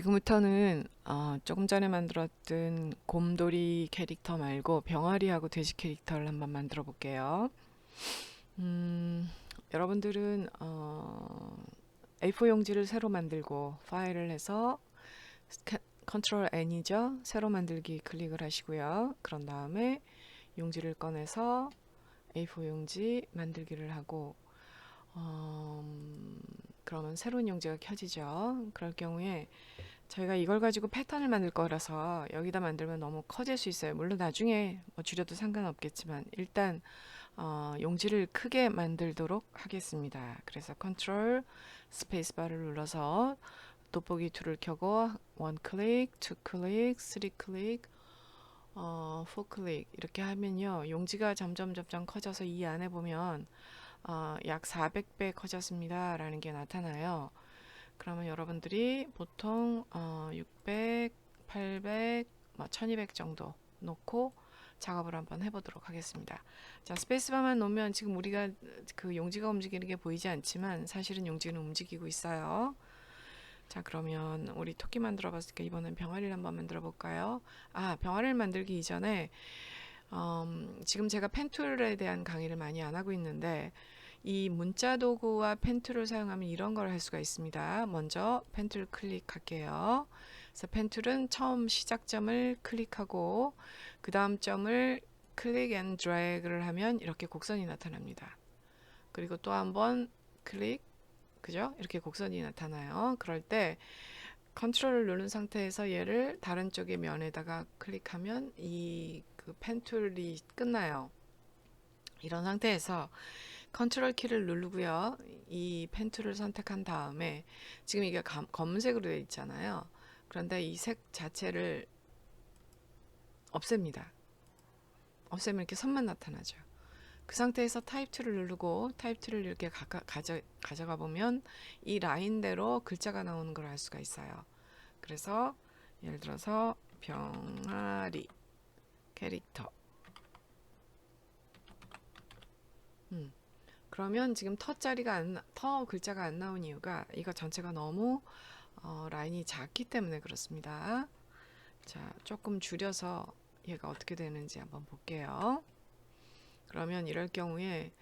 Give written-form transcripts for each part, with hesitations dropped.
지금부터는 조금 전에 만들었던 곰돌이 캐릭터 말고 병아리하고 돼지 캐릭터를 한번 만들어 볼게요. 음, 여러분들은 A4 용지를 새로 만들고 파일을 해서 컨트롤 N이죠. 새로 만들기 클릭을 하시고요. 그런 다음에 용지를 꺼내서 A4 용지 만들기를 하고 그러면 새로운 용지가 켜지죠. 그럴 경우에 저희가 이걸 가지고 패턴을 만들 거라서 여기다 만들면 너무 커질 수 있어요. 물론 나중에 뭐 줄여도 상관없겠지만 일단 용지를 크게 만들도록 하겠습니다. 그래서 컨트롤 스페이스바를 눌러서 돋보기 툴을 켜고 원 클릭, 투 클릭, 쓰리 클릭, 포 클릭 이렇게 하면요. 용지가 점점 커져서 이 안에 보면 약 400배 커졌습니다 라는 게 나타나요. 그러면 여러분들이 보통 600, 800, 1200 정도 놓고 작업을 한번 해보도록 하겠습니다. 자, 스페이스바만 놓으면 지금 우리가 그 용지가 움직이는 게 보이지 않지만 사실은 용지는 움직이고 있어요. 자, 그러면 우리 토끼 만들어 봤으니까 이번엔 병아리를 한번 만들어 볼까요? 병아리를 만들기 이전에 지금 제가 펜툴에 대한 강의를 많이 안 하고 있는데 이 문자 도구와 펜툴을 사용하면 이런 걸 할 수가 있습니다. 먼저 펜툴 클릭할게요. 그래서 펜툴은 처음 시작점을 클릭하고 그 다음 점을 클릭 앤 드래그를 하면 이렇게 곡선이 나타납니다. 그리고 또 한번 클릭, 그죠? 이렇게 곡선이 나타나요. 그럴 때 컨트롤을 누른 상태에서 얘를 다른 쪽의 면에다가 클릭하면 이 그 펜툴이 끝나요. 이런 상태에서 컨트롤 키를 누르고요. 이 펜툴을 선택한 다음에 지금 이게 검은색으로 되어 있잖아요. 그런데 이 색 자체를 없앱니다. 없애면 이렇게 선만 나타나죠. 그 상태에서 타입 툴을 누르고 타입 툴을 이렇게 가져가 보면 이 라인대로 글자가 나오는 걸 알 수가 있어요. 그래서 예를 들어서 병아리 캐릭터 그러면 지금 터 글자가 안 나온 이유가 이거 전체가 너무 라인이 작기 때문에 그렇습니다. 자, 조금 줄여서 얘가 어떻게 되는지 한번 볼게요. 그러면 이럴 경우에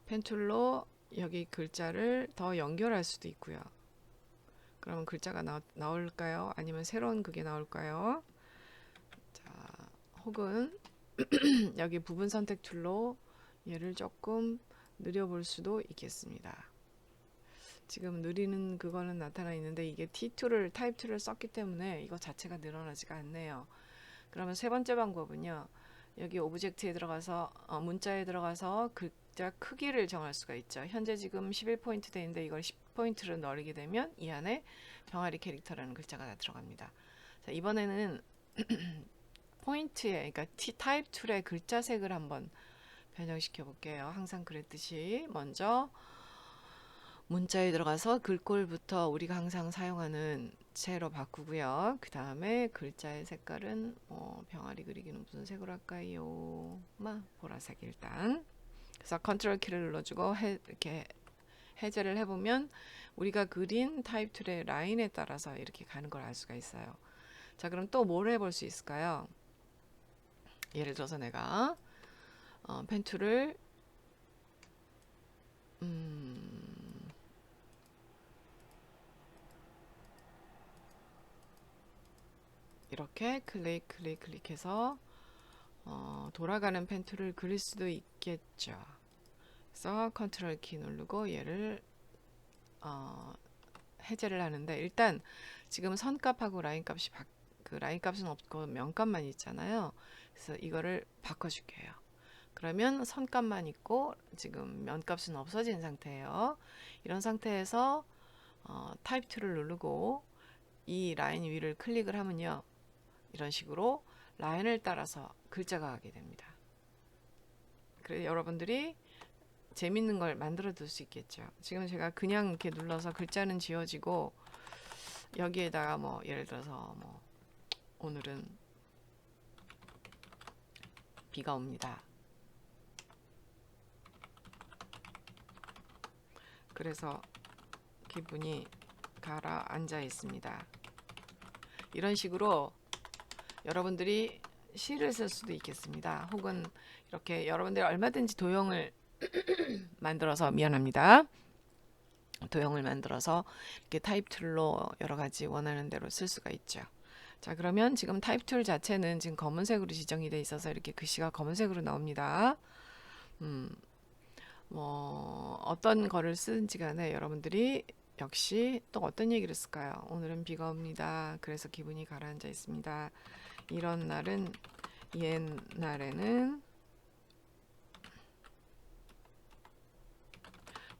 펜툴로 여기 글자를 더 연결할 수도 있고요. 그러면 글자가 나올까요? 아니면 새로운 그게 나올까요? 자, 혹은 여기 부분 선택 툴로 얘를 조금 느려볼 수도 있겠습니다. 지금 느리는 그거는 나타나 있는데 이게 T2를 타입 2를 썼기 때문에 이거 자체가 늘어나지가 않네요. 그러면 세 번째 방법은요. 여기 오브젝트에 들어가서 문자에 들어가서 글자 크기를 정할 수가 있죠. 현재 지금 11포인트 돼 있는데 이걸 10포인트를 넣게 되면 이 안에 병아리 캐릭터라는 글자가 다 들어갑니다. 자, 이번에는 포인트에 그러니까 타입 툴의 글자색을 한번 변형시켜 볼게요. 항상 그랬듯이 먼저 문자에 들어가서 글꼴부터 우리가 항상 사용하는 채로 바꾸고요. 그 다음에 글자의 색깔은 병아리 그리기는 무슨 색으로 할까요? 보라색 일단. 그래서 컨트롤 키를 눌러주고 이렇게 해제를 해보면 우리가 그린 타입 툴의 라인에 따라서 이렇게 가는 걸 알 수가 있어요. 자, 그럼 또 뭘 해볼 수 있을까요? 예를 들어서 내가 펜 툴을 이렇게 클릭해서 돌아가는 펜 툴을 그릴 수도 있겠죠. 그래서 컨트롤 키 누르고 얘를 해제를 하는데 일단 지금 선값하고 라인값이 그 라인값은 없고 면값만 있잖아요. 그래서 이거를 바꿔줄게요. 그러면 선값만 있고 지금 면값은 없어진 상태예요. 이런 상태에서 타입 툴을 누르고 이 라인 위를 클릭을 하면요. 이런 식으로 라인을 따라서 글자가 가게 됩니다. 그래서 여러분들이 재밌는 걸 만들어 둘 수 있겠죠. 지금 제가 그냥 이렇게 눌러서 글자는 지워지고 여기에다가 예를 들어서 오늘은 비가 옵니다. 그래서 기분이 가라앉아 있습니다. 이런 식으로 여러분들이 시를 쓸 수도 있겠습니다. 혹은 이렇게 여러분들이 얼마든지 도형을 만들어서 미안합니다. 도형을 만들어서 이렇게 타입 툴로 여러 가지 원하는 대로 쓸 수가 있죠. 자, 그러면 지금 타입 툴 자체는 지금 검은색으로 지정이 돼 있어서 이렇게 글씨가 검은색으로 나옵니다. 어떤 거를 쓰든지 간에 여러분들이 역시 또 어떤 얘기를 쓸까요? 오늘은 비가 옵니다. 그래서 기분이 가라앉아 있습니다. 이런 날은 옛날에는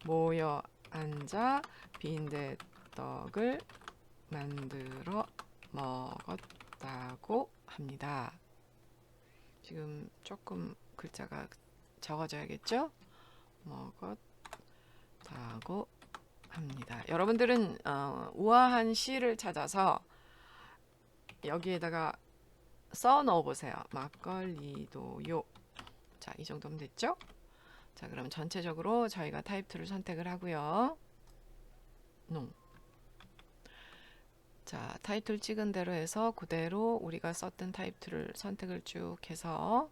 모여 앉아 빈대떡을 만들어 먹었다고 합니다. 지금 조금 글자가 적어져야겠죠? 먹었다고 합니다. 여러분들은 우아한 시를 찾아서 여기에다가 써 넣어 보세요. 막걸리도요. 자, 이 정도면 됐죠? 자, 그럼 전체적으로 저희가 타입 2를 선택을 하고요. 자, 타이틀 찍은 대로 해서 그대로 우리가 썼던 타입 2를 선택을 쭉 해서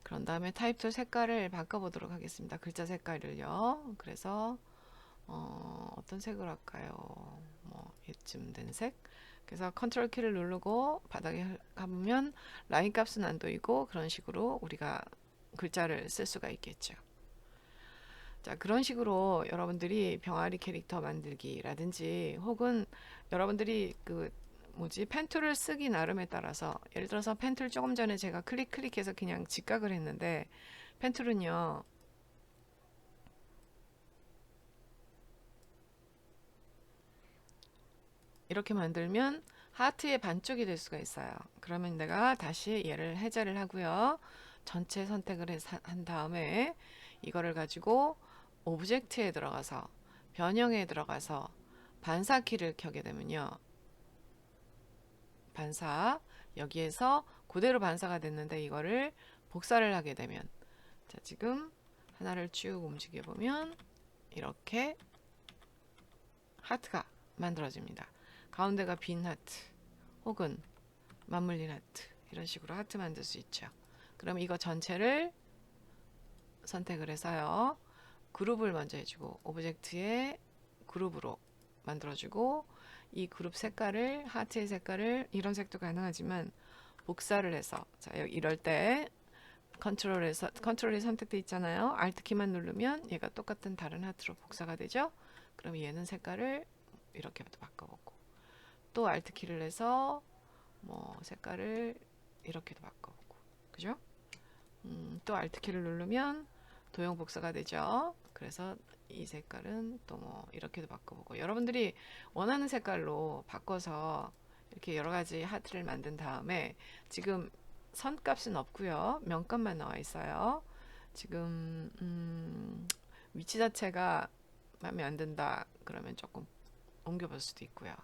그런 다음에 타입 2 색깔을 바꿔보도록 하겠습니다. 글자 색깔을요. 그래서 어떤 색으로 할까요? 이쯤 된 색. 그래서 컨트롤 키를 누르고 바닥에 가보면 라인 값은 안 보이고 그런 식으로 우리가 글자를 쓸 수가 있겠죠. 자, 그런 식으로 여러분들이 병아리 캐릭터 만들기라든지 혹은 여러분들이 펜 툴을 쓰기 나름에 따라서 예를 들어서 펜 툴 조금 전에 제가 클릭해서 그냥 직각을 했는데 펜 툴은요. 이렇게 만들면 하트의 반쪽이 될 수가 있어요. 그러면 내가 다시 얘를 해제를 하고요. 전체 선택을 한 다음에 이거를 가지고 오브젝트에 들어가서 변형에 들어가서 반사 키를 켜게 되면요. 반사 여기에서 그대로 반사가 됐는데 이거를 복사를 하게 되면 자, 지금 하나를 쭉 움직여 보면 이렇게 하트가 만들어집니다. 가운데가 빈 하트 혹은 맞물린 하트 이런 식으로 하트 만들 수 있죠. 그럼 이거 전체를 선택을 해서요. 그룹을 먼저 해주고 오브젝트에 그룹으로 만들어주고 이 그룹 색깔을 하트의 색깔을 이런 색도 가능하지만 복사를 해서 자 이럴 때 컨트롤이 선택돼 있잖아요. Alt 키만 누르면 얘가 똑같은 다른 하트로 복사가 되죠. 그럼 얘는 색깔을 이렇게부터 바꿔보고 또 Alt 키를 해서 색깔을 이렇게도 바꿔보고 그죠? 또 Alt 키를 누르면 도형 복사가 되죠. 그래서 이 색깔은 또 이렇게도 바꿔보고 여러분들이 원하는 색깔로 바꿔서 이렇게 여러 가지 하트를 만든 다음에 지금 선값은 없고요. 명값만 나와 있어요. 지금 위치 자체가 마음에 안 든다 그러면 조금 옮겨볼 수도 있고요.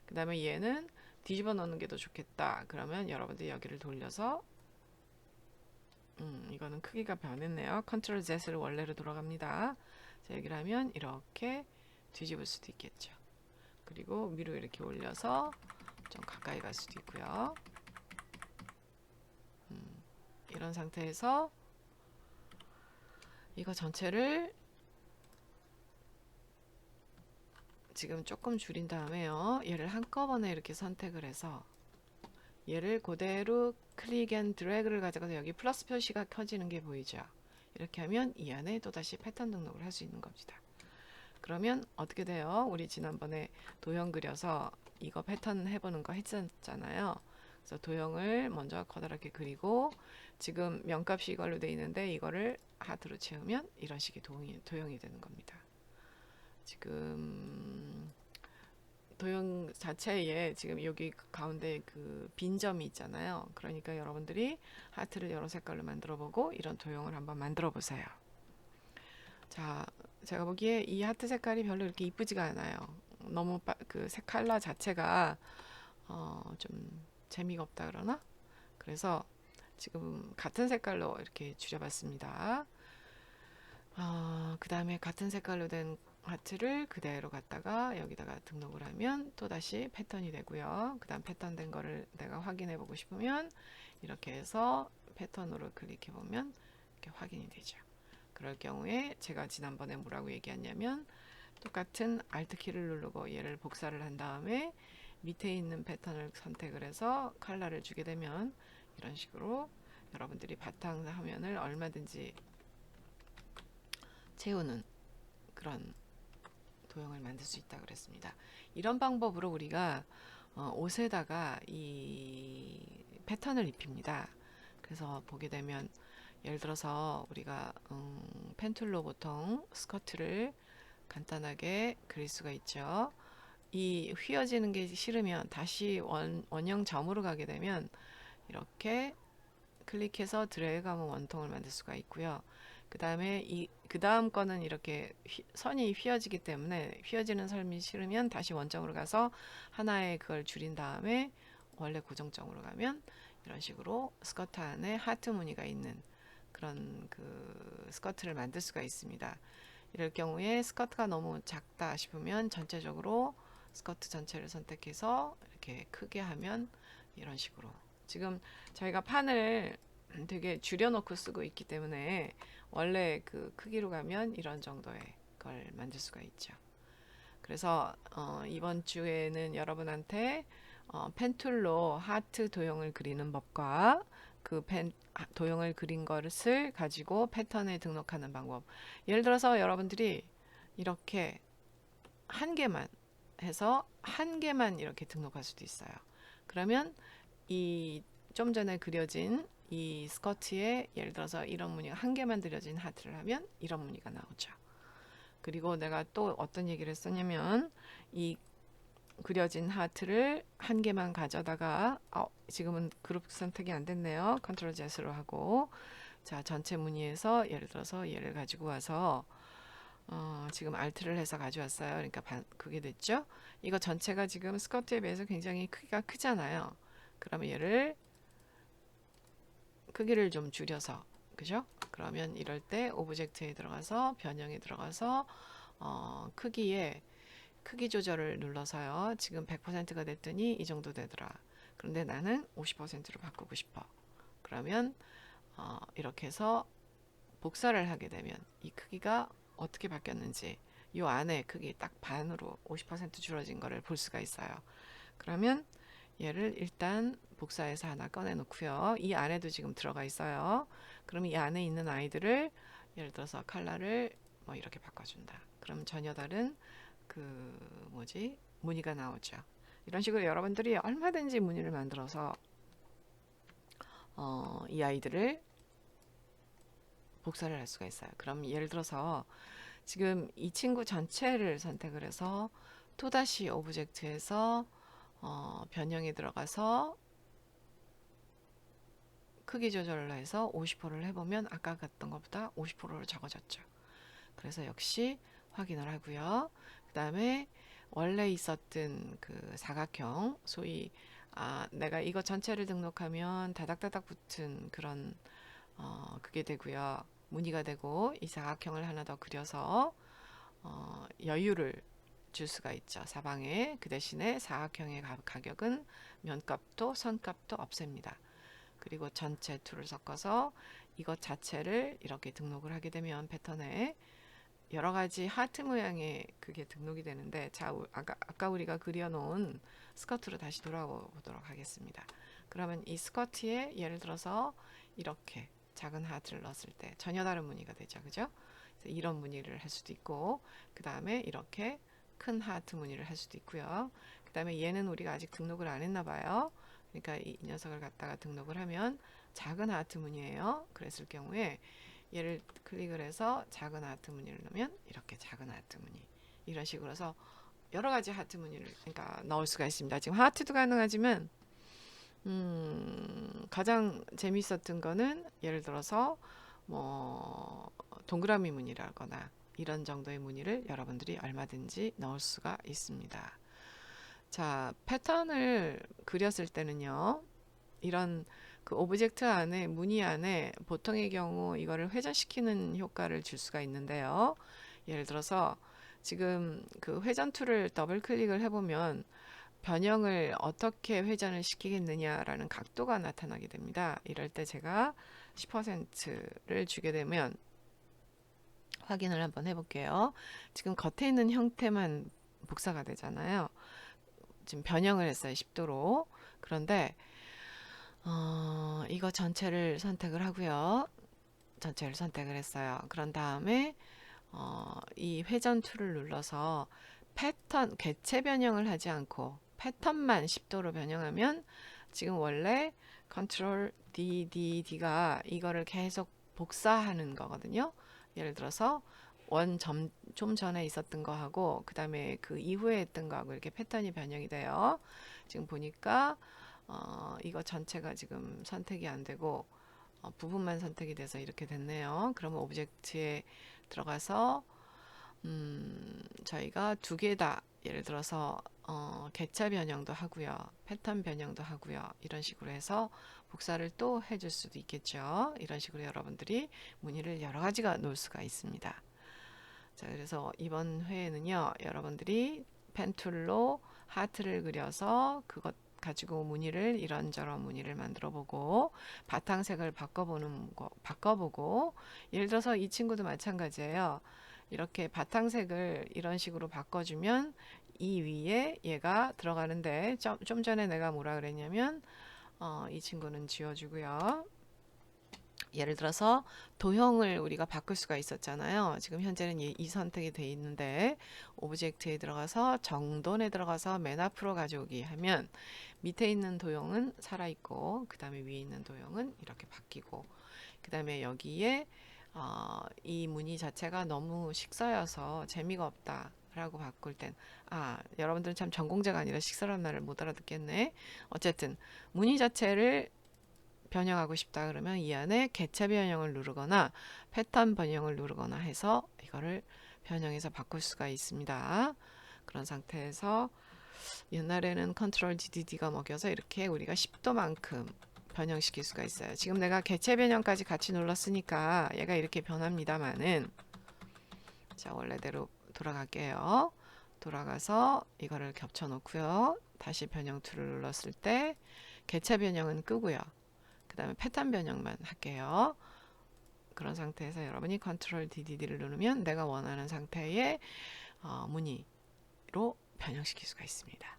그 다음에 얘는 뒤집어 놓는 게 더 좋겠다 그러면 여러분들이 여기를 돌려서 이거는 크기가 변했네요. 컨트롤 Z를 원래로 돌아갑니다. 자, 여기를 하면 이렇게 뒤집을 수도 있겠죠. 그리고 위로 이렇게 올려서 좀 가까이 갈 수도 있고요. 이런 상태에서 이거 전체를 지금 조금 줄인 다음에요. 얘를 한꺼번에 이렇게 선택을 해서 얘를 그대로 클릭 앤 드래그를 가져가서 여기 플러스 표시가 켜지는 게 보이죠. 이렇게 하면 이 안에 또다시 패턴 등록을 할 수 있는 겁니다. 그러면 어떻게 돼요? 우리 지난번에 도형 그려서 이거 패턴 해보는 거 했었잖아요. 그래서 도형을 먼저 커다랗게 그리고 지금 명값이 이걸로 돼 있는데 이거를 하트로 채우면 이런 식의 도형이 되는 겁니다. 지금 도형 자체에 지금 여기 가운데 그 빈 점이 있잖아요. 그러니까 여러분들이 하트를 여러 색깔로 만들어 보고 이런 도형을 한번 만들어 보세요. 자, 제가 보기에 이 하트 색깔이 별로 이렇게 이쁘지가 않아요. 너무 그 색 컬러 자체가 좀 재미가 없다 그러나? 그래서 지금 같은 색깔로 이렇게 줄여봤습니다. 그 다음에 같은 색깔로 된 하트를 그대로 갖다가 여기다가 등록을 하면 또다시 패턴이 되고요. 그 다음 패턴 된 거를 내가 확인해 보고 싶으면 이렇게 해서 패턴으로 클릭해 보면 이렇게 확인이 되죠. 그럴 경우에 제가 지난번에 뭐라고 얘기했냐면 똑같은 Alt 키를 누르고 얘를 복사를 한 다음에 밑에 있는 패턴을 선택을 해서 컬러를 주게 되면 이런 식으로 여러분들이 바탕 화면을 얼마든지 채우는 그런 도형을 만들 수 있다 그랬습니다. 이런 방법으로 우리가 옷에다가 이 패턴을 입힙니다. 그래서 보게 되면 예를 들어서 우리가 펜툴로 보통 스커트를 간단하게 그릴 수가 있죠. 이 휘어지는 게 싫으면 다시 원형 점으로 가게 되면 이렇게 클릭해서 드래그하면 원통을 만들 수가 있고요. 그 다음에 그 다음 거는 이렇게 선이 휘어지기 때문에 휘어지는 선이 싫으면 다시 원점으로 가서 하나의 그걸 줄인 다음에 원래 고정점으로 가면 이런 식으로 스커트 안에 하트 무늬가 있는 그런 그 스커트를 만들 수가 있습니다. 이럴 경우에 스커트가 너무 작다 싶으면 전체적으로 스커트 전체를 선택해서 이렇게 크게 하면 이런 식으로 지금 저희가 판을 되게 줄여놓고 쓰고 있기 때문에 원래 그 크기로 가면 이런 정도의 걸 만들 수가 있죠. 그래서 이번 주에는 여러분한테 펜툴로 하트 도형을 그리는 법과 그 도형을 그린 것을 가지고 패턴에 등록하는 방법. 예를 들어서 여러분들이 이렇게 한 개만 해서 한 개만 이렇게 등록할 수도 있어요. 그러면 이 좀 전에 그려진 이 스커트에 예를 들어서 이런 무늬가 한 개만 그려진 하트를 하면 이런 무늬가 나오죠. 그리고 내가 또 어떤 얘기를 했었냐면 이 그려진 하트를 한 개만 가져다가 지금은 그룹 선택이 안 됐네요. 컨트롤 Z로 하고 자 전체 무늬에서 예를 들어서 얘를 가지고 와서 지금 Alt를 해서 가져왔어요. 그러니까 그게 됐죠. 이거 전체가 지금 스커트에 비해서 굉장히 크기가 크잖아요. 그러면 얘를 크기를 좀 줄여서 그죠? 그러면 이럴 때 오브젝트에 들어가서 변형에 들어가서 크기에 크기 조절을 눌러서요. 지금 100%가 됐더니 이 정도 되더라. 그런데 나는 50%로 바꾸고 싶어. 그러면 이렇게 해서 복사를 하게 되면 이 크기가 어떻게 바뀌었는지 이 안에 크기 딱 반으로 50% 줄어진 거를 볼 수가 있어요. 그러면 얘를 일단 복사해서 하나 꺼내 놓고요. 이 안에도 지금 들어가 있어요. 그럼 이 안에 있는 아이들을 예를 들어서 컬러를 뭐 이렇게 바꿔준다. 그럼 전혀 다른 그 무늬가 나오죠. 이런 식으로 여러분들이 얼마든지 무늬를 만들어서 이 아이들을 복사를 할 수가 있어요. 그럼 예를 들어서 지금 이 친구 전체를 선택을 해서 또다시 오브젝트에서 변형에 들어가서 크기 조절을 해서 50%를 해보면 아까 갔던 것보다 50%로 적어졌죠. 그래서 역시 확인을 하고요. 그 다음에 원래 있었던 그 사각형 소위 내가 이거 전체를 등록하면 다닥다닥 붙은 그런 그게 되고요. 무늬가 되고 이 사각형을 하나 더 그려서 여유를 줄 수가 있죠. 사방에 그 대신에 사각형의 가격은 면값도 선값도 없앱니다. 그리고 전체 툴을 섞어서 이것 자체를 이렇게 등록을 하게 되면 패턴에 여러 가지 하트 모양의 그게 등록이 되는데 자 아까 우리가 그려놓은 스커트로 다시 돌아보도록 하겠습니다. 그러면 이 스커트에 예를 들어서 이렇게 작은 하트를 넣었을 때 전혀 다른 무늬가 되죠. 그죠? 이런 무늬를 할 수도 있고 그 다음에 이렇게 큰 하트 무늬를 할 수도 있고요. 그 다음에 얘는 우리가 아직 등록을 안 했나 봐요. 그러니까 이 녀석을 갖다가 등록을 하면 작은 하트 무늬예요. 그랬을 경우에 얘를 클릭을 해서 작은 하트 무늬를 넣으면 이렇게 작은 하트 무늬 이런 식으로 해서 여러 가지 하트 무늬를 그러니까 넣을 수가 있습니다. 지금 하트도 가능하지만 가장 재밌었던 거는 예를 들어서 뭐 동그라미 무늬라거나 이런 정도의 무늬를 여러분들이 얼마든지 넣을 수가 있습니다. 자, 패턴을 그렸을 때는요. 이런 그 오브젝트 안에 무늬 안에 보통의 경우 이거를 회전시키는 효과를 줄 수가 있는데요. 예를 들어서 지금 그 회전 툴을 더블 클릭을 해보면 변형을 어떻게 회전을 시키겠느냐라는 각도가 나타나게 됩니다. 이럴 때 제가 10%를 주게 되면 확인을 한번 해볼게요. 지금 겉에 있는 형태만 복사가 되잖아요. 지금 변형을 했어요. 10도로. 그런데 이거 전체를 선택을 하고요. 전체를 선택을 했어요. 그런 다음에 이 회전 툴을 눌러서 패턴 객체 변형을 하지 않고 패턴만 10도로 변형하면 지금 원래 컨트롤 DDD가 이거를 계속 복사하는 거거든요. 예를 들어서 좀 전에 있었던 거하고 그 다음에 그 이후에 했던 거하고 이렇게 패턴이 변형이 돼요. 지금 보니까 이거 전체가 지금 선택이 안 되고 부분만 선택이 돼서 이렇게 됐네요. 그러면 오브젝트에 들어가서 저희가 두 개 다 예를 들어서 객체 변형도 하고요. 패턴 변형도 하고요. 이런 식으로 해서 복사를 또 해줄 수도 있겠죠. 이런 식으로 여러분들이 무늬를 여러 가지가 놓을 수가 있습니다. 자, 그래서 이번 회에는요. 여러분들이 펜툴로 하트를 그려서 그것 가지고 무늬를 이런저런 무늬를 만들어 보고 바탕색을 바꿔보고 예를 들어서 이 친구도 마찬가지예요. 이렇게 바탕색을 이런 식으로 바꿔주면 이 위에 얘가 들어가는데 좀 전에 내가 뭐라 그랬냐면 이 친구는 지워주고요. 예를 들어서 도형을 우리가 바꿀 수가 있었잖아요. 지금 현재는 이 선택이 돼 있는데 오브젝트에 들어가서 정돈에 들어가서 맨 앞으로 가져오기 하면 밑에 있는 도형은 살아있고 그 다음에 위에 있는 도형은 이렇게 바뀌고 그 다음에 여기에 이 무늬 자체가 너무 식서여서 재미가 없다 라고 바꿀 땐 여러분들은 참 전공자가 아니라 식서란 말을 못 알아듣겠네. 어쨌든 무늬 자체를 변형하고 싶다 그러면 이 안에 객체 변형을 누르거나 패턴 변형을 누르거나 해서 이거를 변형해서 바꿀 수가 있습니다. 그런 상태에서 옛날에는 컨트롤 DDD가 먹여서 이렇게 우리가 10도만큼 변형시킬 수가 있어요. 지금 내가 객체 변형까지 같이 눌렀으니까 얘가 이렇게 변합니다만은 자, 원래대로 돌아갈게요. 돌아가서 이거를 겹쳐 놓고요. 다시 변형 툴을 눌렀을 때 객체 변형은 끄고요. 그 다음에 패턴 변형만 할게요. 그런 상태에서 여러분이 컨트롤 DDD를 누르면 내가 원하는 상태의 무늬로 변형시킬 수가 있습니다.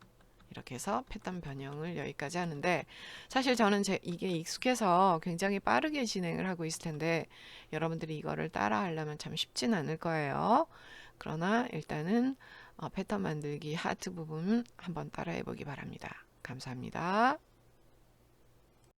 이렇게 해서 패턴 변형을 여기까지 하는데 사실 저는 이게 익숙해서 굉장히 빠르게 진행을 하고 있을 텐데 여러분들이 이거를 따라 하려면 참 쉽진 않을 거예요. 그러나 일단은 패턴 만들기 하트 부분 한번 따라해 보기 바랍니다. 감사합니다.